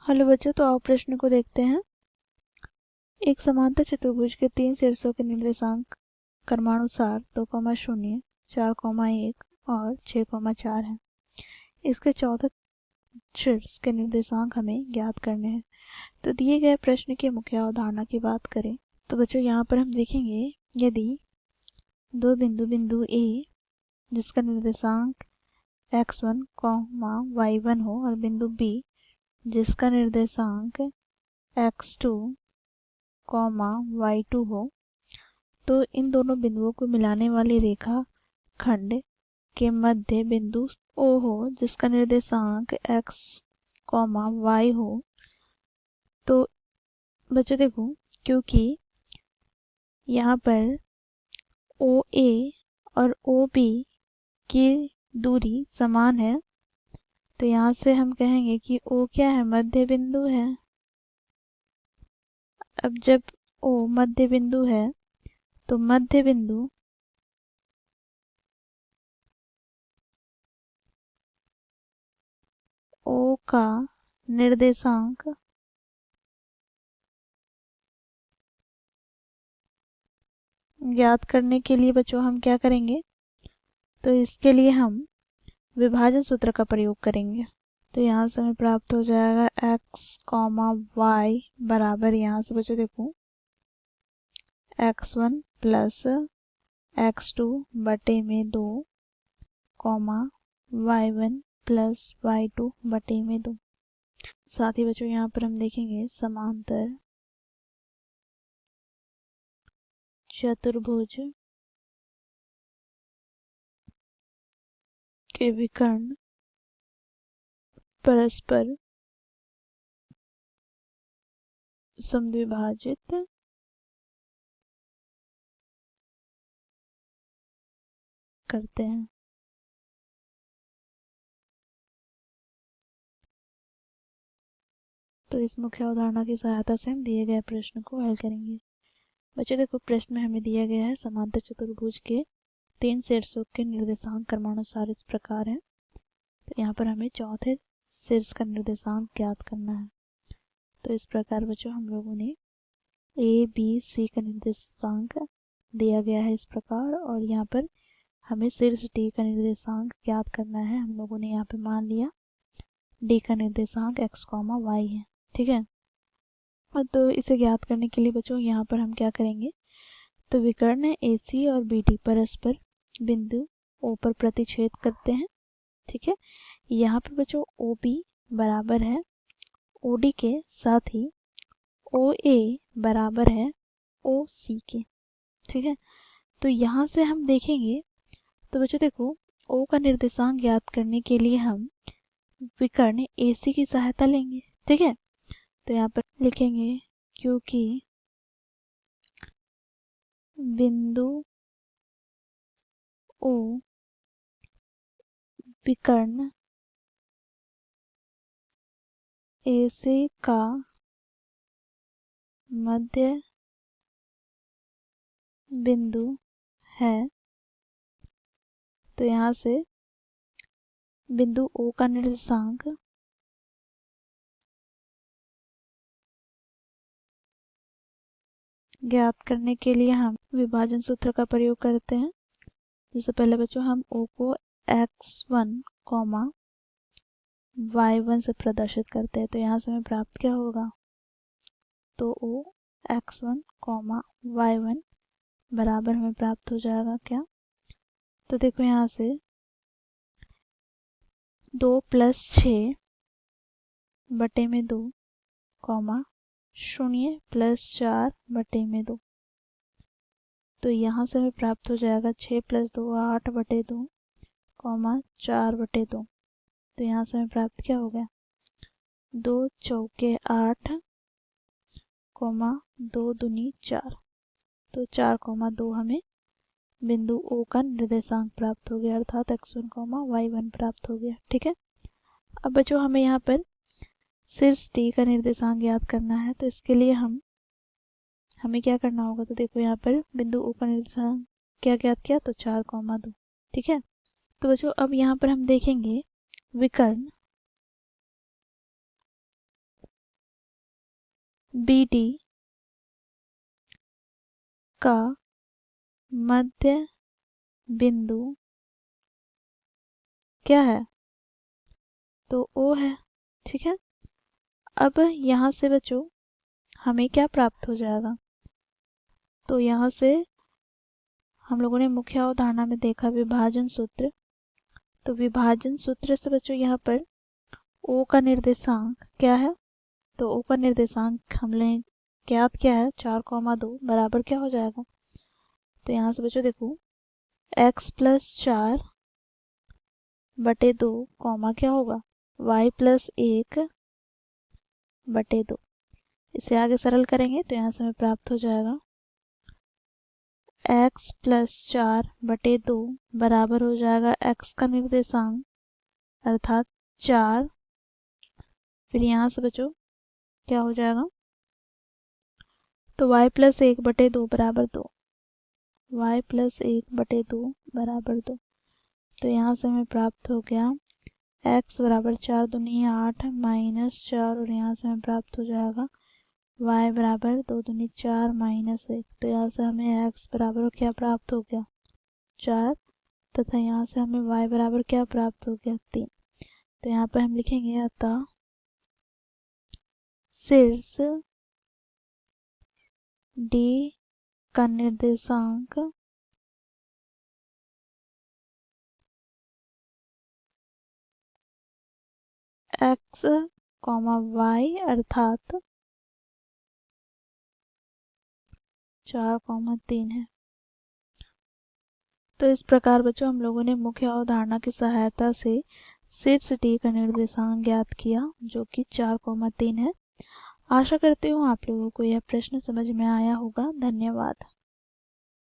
Hello बच्चों, तो आओ प्रश्न को देखते हैं। एक समांतर चतुर्भुज के 3 शीर्षों के निर्देशांक क्रमानुसार 2,0, 4,1 और 6,4 हैं। इसके चौथे शीर्ष के निर्देशांक हमें ज्ञात करने हैं। तो दिए गए प्रश्न की मुख्य अवधारणा की बात करें तो बच्चों यहाँ पर हम देखेंगे, यदि दो बिंदु ए जिसका निर्देशांक x1, y1 हो और बिंदु बी जिसका निर्देशांक x2, y2 हो, तो इन दोनों बिंदुओं को मिलाने वाली रेखा खंड के मध्य बिंदु O हो जिसका निर्देशांक x, y हो। तो बच्चों देखो, क्योंकि यहाँ पर OA और OB की दूरी समान है, तो यहाँ से हम कहेंगे कि O क्या है, मध्य बिंदु है। अब जब O मध्य बिंदु है तो मध्य बिंदु O का निर्देशांक ज्ञात करने के लिए बच्चों हम क्या करेंगे, तो इसके लिए हम विभाजन सूत्र का प्रयोग करेंगे। तो यहाँ से हमें प्राप्त हो जाएगा x, y बराबर, यहाँ से बच्चों देखो, x1 प्लस x2 बटे में 2, y1 प्लस y2 बटे में 2। साथ ही बच्चों यहाँ पर हम देखेंगे समांतर चतुर्भुज के विकर्ण परस्पर समद्विभाजित करते हैं। तो इस मुख्य अवधारणा की सहायता से हम दिए गए प्रश्न को हल करेंगे। बच्चों देखो, प्रश्न में हमें दिया गया है समांतर चतुर्भुज के 3 शीर्षों के निर्देशांक क्रमानुसार इस प्रकार है। तो यहाँ पर हमें चौथे शीर्ष का निर्देशांक ज्ञात करना है। तो इस प्रकार बच्चों हम लोगों ने A, B, C का निर्देशांक दिया गया है इस प्रकार, और यहाँ पर हमें शीर्ष D का निर्देशांक ज्ञात करना है। हम लोगों ने यहाँ पे मान लिया D का निर्देशांक x, y है, ठीक है। और तो इसे ज्ञात करने के लिए बच्चों यहाँ पर हम क्या करेंगे, तो विकर्ण AC और BD परस्पर बिंदु O पर प्रतिच्छेद करते हैं, ठीक है। यहाँ पर बच्चों OB बराबर है OD के, साथ ही OA बराबर है OC के, ठीक है। तो यहाँ से हम देखेंगे, तो बच्चों देखो, O का निर्देशांक ज्ञात करने के लिए हम विकर्ण AC की सहायता लेंगे, ठीक है। तो यहाँ पर लिखेंगे, क्योंकि बिंदु O विकर्ण AC का मध्य बिंदु है, तो यहाँ से बिंदु O का निर्देशांक ज्ञात करने के लिए हम विभाजन सूत्र का प्रयोग करते हैं। जैसे पहले बच्चों हम O को x1, y1 से प्रदर्शित करते हैं, तो यहाँ से हमें प्राप्त क्या होगा, तो O x1, y1 बराबर हमें प्राप्त हो जाएगा क्या, तो देखो यहाँ से 2 + 6 बटे में 2, 0 + 4 बटे में 2। तो यहाँ से हमें प्राप्त हो जाएगा 6 + 2 8 बटे 2, 4 बटे 2। तो यहाँ से हमें प्राप्त क्या हो गया, 2 चौके 8, 2 दूनी 4। तो 4, 2 हमें बिंदु O का निर्देशांक प्राप्त हो गया, अर्थात x1, y1 प्राप्त हो गया, ठीक है। अब बच्चों हमें यहाँ पर शीर्ष D का निर्देशांक ज्ञात करना है। तो इसके लिए हमें क्या करना होगा, तो देखो यहाँ पर बिंदु O का निर्देशांक क्या ज्ञात किया, तो 4, 2, ठीक है। तो बच्चों अब यहाँ पर हम देखेंगे विकर्ण बी डी का मध्य बिंदु क्या है? तो ओ है। ठीक है, अब यहाँ से बच्चों हमें क्या प्राप्त हो जाएगा? तो यहाँ से हम लोगों ने मुख्य अवधारणा में देखा विभाजन सूत्र। तो विभाजन सूत्र से बच्चों यहाँ पर ओ का निर्देशांक क्या है? तो ओ का निर्देशांक हमने ज्ञात क्या है? 4,2 बराबर क्या हो जाएगा? तो यहाँ से बच्चों देखो x प्लस 4 बटे 2 कॉमा क्या होगा? y प्लस 1 बटे 2। इसे आगे सरल करेंगे तो यहाँ से हमें प्राप्त हो जाएगा x प्लस 4 बटे 2 बराबर हो जाएगा x का निर्देशांक अर्थात 4। फिर यहाँ से बच्चों क्या हो जाएगा? तो y प्लस 1 बटे 2 बराबर 2, y प्लस 1 बटे 2 बराबर 2। तो यहाँ से हमें प्राप्त हो गया x बराबर 4 दूनी 8 माइनस 4 और यहाँ से हमें प्राप्त हो जाएगा y बराबर 2 दूनी 4 माइनस 1। तो यहाँ से हमें x बराबर क्या प्राप्त हो गया? 4 तथा यहाँ से हमें y बराबर क्या प्राप्त हो गया? 3। तो यहाँ पर हम लिखेंगे अतः शीर्ष D का निर्देशांक x, y अर्थात 4,3 है। तो इस प्रकार बच्चों हम लोगों ने मुख्य अवधारणा की सहायता से शीर्ष D का निर्देशांक ज्ञात किया जो कि 4,3 है। आशा करती हूँ आप लोगों को यह प्रश्न समझ में आया होगा। धन्यवाद।